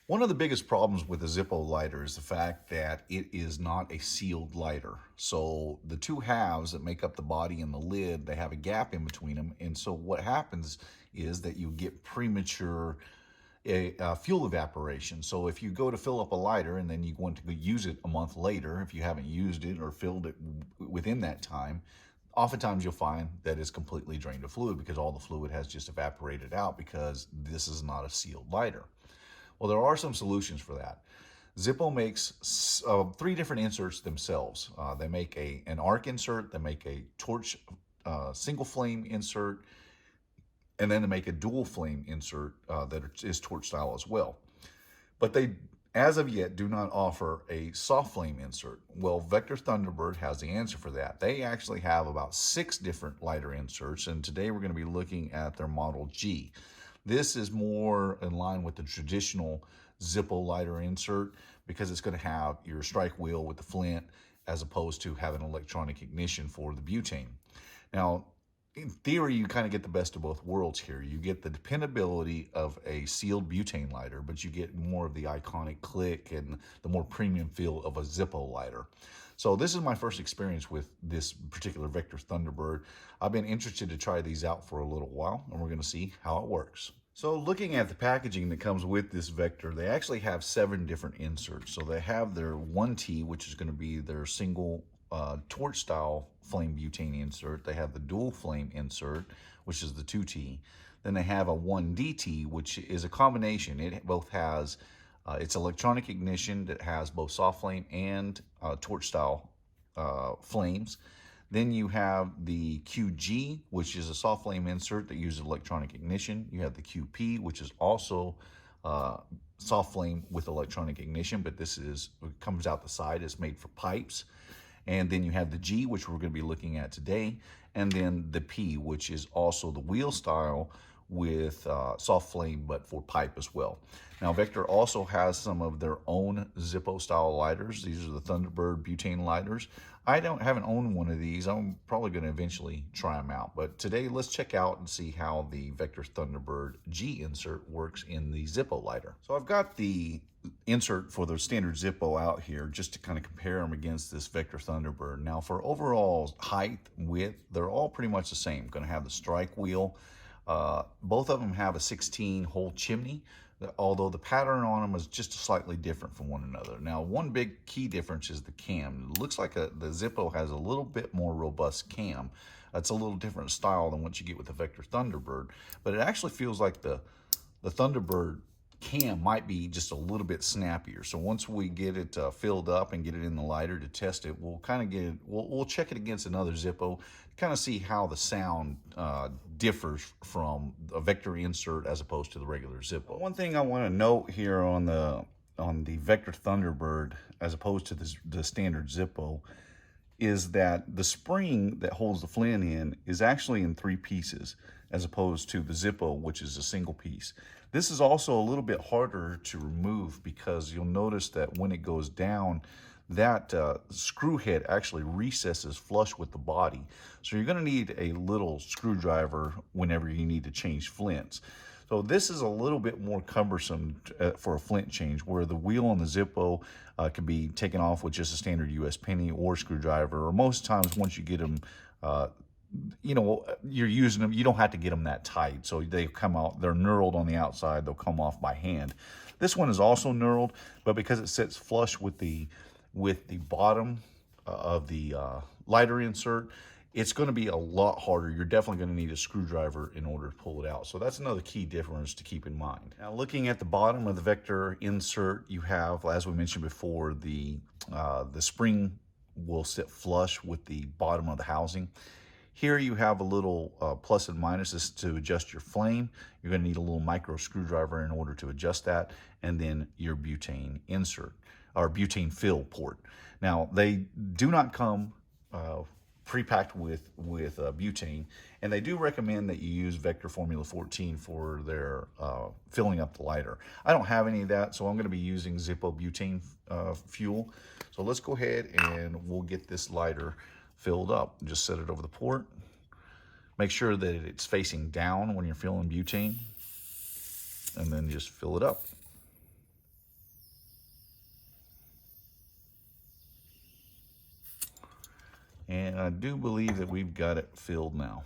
One of the biggest problems with a Zippo lighter is the fact that it is not a sealed lighter. So the two halves that make up the body and the lid, they have a gap in between them. And so what happens is that you get premature fuel evaporation. So if you go to fill up a lighter and then you want to use it a month later, if you haven't used it or filled it within that time, oftentimes you'll find that it's completely drained of fluid because all the fluid has just evaporated out because this is not a sealed lighter. Well, there are some solutions for that. Zippo makes three different inserts themselves. They make an arc insert, they make a torch single flame insert, and then they make a dual flame insert that is torch style as well. But they, as of yet, do not offer a soft flame insert. Well, Vector Thunderbird has the answer for that. They actually have about 6 different lighter inserts, and today we're going to be looking at their Model G. This is more in line with the traditional Zippo lighter insert because it's going to have your strike wheel with the Flint as opposed to having electronic ignition for the butane. Now, in theory, you kind of get the best of both worlds here. You get the dependability of a sealed butane lighter, but you get more of the iconic click and the more premium feel of a Zippo lighter. So this is my first experience with this particular Vector Thunderbird. I've been interested to try these out for a little while, and we're going to see how it works. So looking at the packaging that comes with this Vector, they actually have 7 different inserts. So they have their 1T, which is going to be their single torch style flame butane insert. They have the dual flame insert, which is the 2T. Then they have a 1DT, which is a combination. It both has it's electronic ignition that has both soft flame and torch style flames. Then you have the QG, which is a soft flame insert that uses electronic ignition. You have the QP, which is also soft flame with electronic ignition, but this is it comes out the side. It's made for pipes. And then you have the G, which we're going to be looking at today, and then the P, which is also the wheel style with soft flame, but for pipe as well. Now, Vector also has some of their own Zippo style lighters. These are the Thunderbird butane lighters. I haven't owned one of these. I'm probably going to eventually try them out. But today, let's check out and see how the Vector Thunderbird G insert works in the Zippo lighter. So I've got the insert for the standard Zippo out here just to kind of compare them against this Vector Thunderbird. Now, for overall height, width, they're all pretty much the same. Going to have the strike wheel. Both of them have a 16-hole chimney, although the pattern on them is just slightly different from one another. Now, one big key difference is the cam. It looks like the Zippo has a little bit more robust cam. It's a little different style than what you get with the Vector Thunderbird, but it actually feels like the Thunderbird cam might be just a little bit snappier. So once we get it filled up and get it in the lighter to test it, we'll kind of get it, we'll check it against another Zippo, kind of see how the sound differs from a Vector insert as opposed to the regular Zippo. One thing I want to note here on the Vector Thunderbird as opposed to the standard Zippo is that the spring that holds the Flint in is actually in 3 pieces as opposed to the Zippo, which is a single piece. This is also a little bit harder to remove because you'll notice that when it goes down, that screw head actually recesses flush with the body. So you're going to need a little screwdriver whenever you need to change flints. So this is a little bit more cumbersome for a Flint change, where the wheel on the Zippo can be taken off with just a standard US penny or screwdriver, or most times once you get them, you know, you're using them, you don't have to get them that tight. So they come out, they're knurled on the outside, they'll come off by hand. This one is also knurled, but because it sits flush with the bottom of the lighter insert, it's going to be a lot harder. You're definitely going to need a screwdriver in order to pull it out. So that's another key difference to keep in mind. Now, looking at the bottom of the Vector insert, you have, as we mentioned before, the spring will sit flush with the bottom of the housing. Here you have a little plus and minuses to adjust your flame. You're going to need a little micro screwdriver in order to adjust that, and then your butane insert or butane fill port. Now, they do not come pre-packed with butane, and they do recommend that you use Vector Formula 14 for their filling up the lighter. I don't have any of that, so I'm going to be using Zippo butane fuel. So let's go ahead and we'll get this lighter filled up. Just set it over the port. Make sure that it's facing down when you're filling butane, and then just fill it up. And I do believe that we've got it filled now.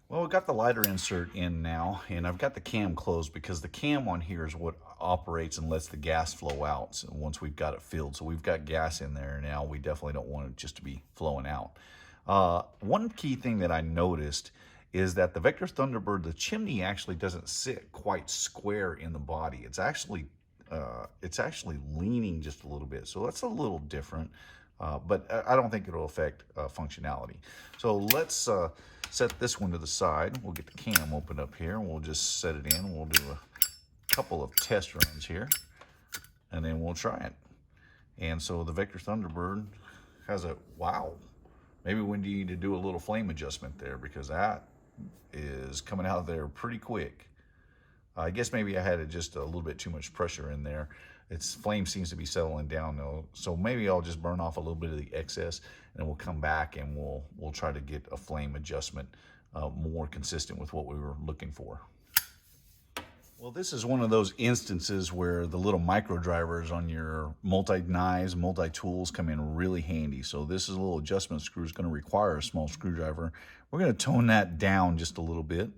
Well, we've got the lighter insert in now, and I've got the cam closed because the cam on here is what operates and lets the gas flow out once we've got it filled. So we've got gas in there now. We definitely don't want it just to be flowing out. One key thing that I noticed is that the Vector Thunderbird, the chimney actually doesn't sit quite square in the body. It's actually leaning just a little bit. So that's a little different, but I don't think it'll affect functionality. So let's set this one to the side. We'll get the cam opened up here, and we'll just set it in. We'll do a couple of test runs here, and then we'll try it. And so the Vector Thunderbird has a, wow, maybe we need to do a little flame adjustment there, because that is coming out of there pretty quick. I guess maybe I had just a little bit too much pressure in there. Its flame seems to be settling down though, so maybe I'll just burn off a little bit of the excess, and then we'll come back and we'll try to get a flame adjustment more consistent with what we were looking for. Well, this is one of those instances where the little micro drivers on your multi-knives, multi-tools come in really handy. So this is a little adjustment screw. Is going to require a small screwdriver. We're going to tone that down just a little bit.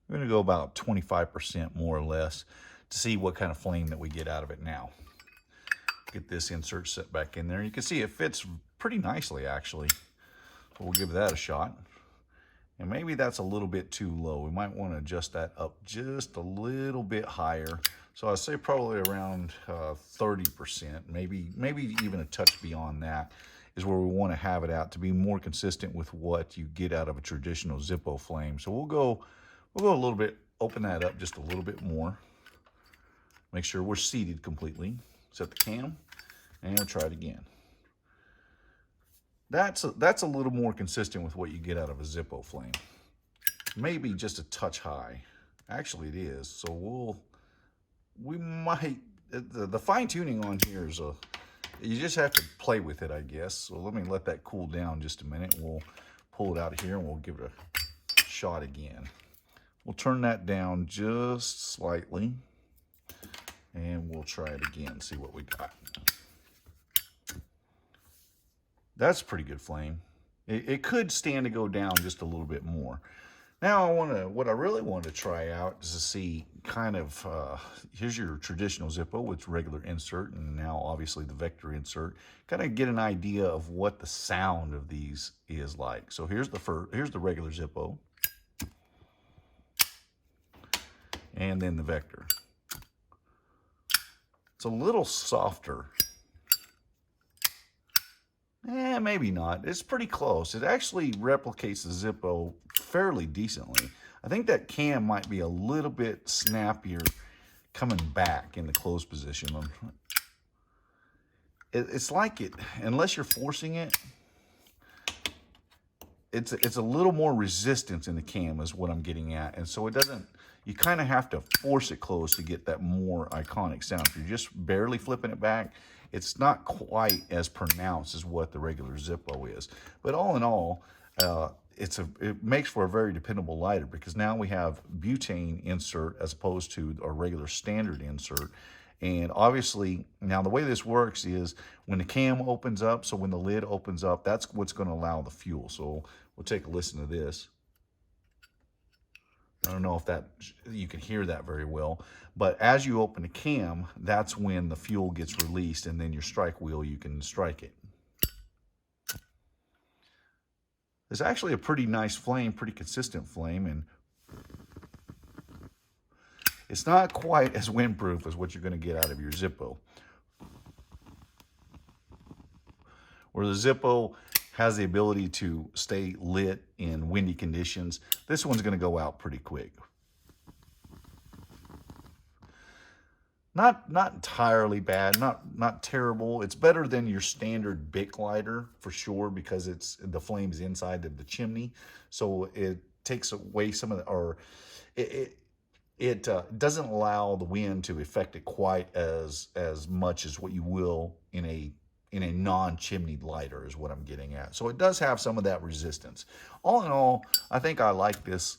We're going to go about 25% more or less to see what kind of flame that we get out of it now. Get this insert set back in there. You can see it fits pretty nicely, actually. So we'll give that a shot. And maybe that's a little bit too low. We might want to adjust that up just a little bit higher. So I'd say probably around 30%, maybe even a touch beyond that is where we want to have it out to be more consistent with what you get out of a traditional Zippo flame. So we'll go a little bit, open that up just a little bit more. Make sure we're seated completely. Set the cam, and we'll try it again. That's a little more consistent with what you get out of a Zippo flame. Maybe just a touch high. Actually, it is. So we might, the fine tuning on here is you just have to play with it, I guess. So let me let that cool down just a minute. We'll pull it out of here and we'll give it a shot again. We'll turn that down just slightly, and we'll try it again, see what we got. That's a pretty good flame. It could stand to go down just a little bit more. Now what I really want to try out is to see kind of, here's your traditional Zippo with regular insert, and now obviously the Vector insert. Kind of get an idea of what the sound of these is like. So here's the regular Zippo, and then the Vector. It's a little softer. Maybe not. It's pretty close. It actually replicates the Zippo fairly decently. I think that cam might be a little bit snappier coming back in the closed position. It's like it, unless you're forcing it, it's a little more resistance in the cam is what I'm getting at. And so it doesn't, you kind of have to force it closed to get that more iconic sound. If you're just barely flipping it back, it's not quite as pronounced as what the regular Zippo is. But all in all, it makes for a very dependable lighter, because now we have butane insert as opposed to a regular standard insert. And obviously, now the way this works is when the cam opens up, so when the lid opens up, that's what's going to allow the fuel. So we'll take a listen to this. I don't know if you can hear that very well, but as you open the cam, that's when the fuel gets released, and then your strike wheel, you can strike it. It's actually a pretty nice flame, pretty consistent flame, and it's not quite as windproof as what you're going to get out of your Zippo. Where the Zippo has the ability to stay lit in windy conditions, this one's going to go out pretty quick. Not entirely bad, not terrible. It's better than your standard Bic lighter for sure, because the flame's inside of the chimney, so it takes away some of the, or it doesn't allow the wind to affect it quite as much as what you will in a non-chimneyed lighter is what I'm getting at. So it does have some of that resistance. All in all, I think I like this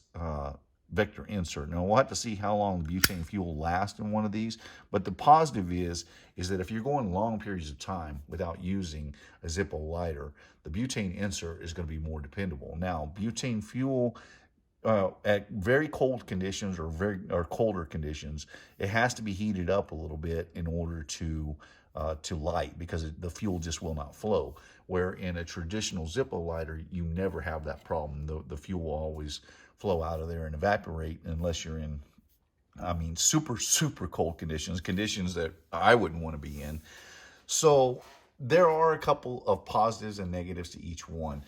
Vector insert. Now we'll have to see how long the butane fuel lasts in one of these, but the positive is that if you're going long periods of time without using a Zippo lighter, the butane insert is going to be more dependable. Now, butane fuel at very cold conditions or colder conditions, it has to be heated up a little bit in order to light, because the fuel just will not flow. Where in a traditional Zippo lighter, you never have that problem. The fuel will always flow out of there and evaporate, unless you're in, I mean, super, super cold conditions that I wouldn't want to be in. So there are a couple of positives and negatives to each one.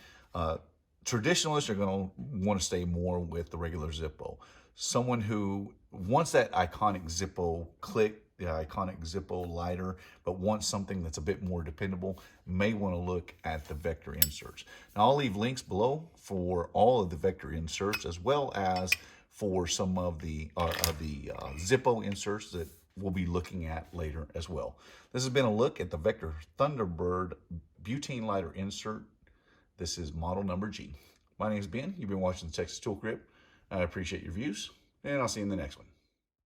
Traditionalists are going to want to stay more with the regular Zippo. Someone who wants that iconic Zippo click, the iconic Zippo lighter, but wants something that's a bit more dependable, may want to look at the Vector inserts. Now, I'll leave links below for all of the Vector inserts, as well as for some of the Zippo inserts that we'll be looking at later as well. This has been a look at the Vector Thunderbird butane lighter insert. This is model number G. My name is Ben. You've been watching the Texas Tool Crib. I appreciate your views, and I'll see you in the next one.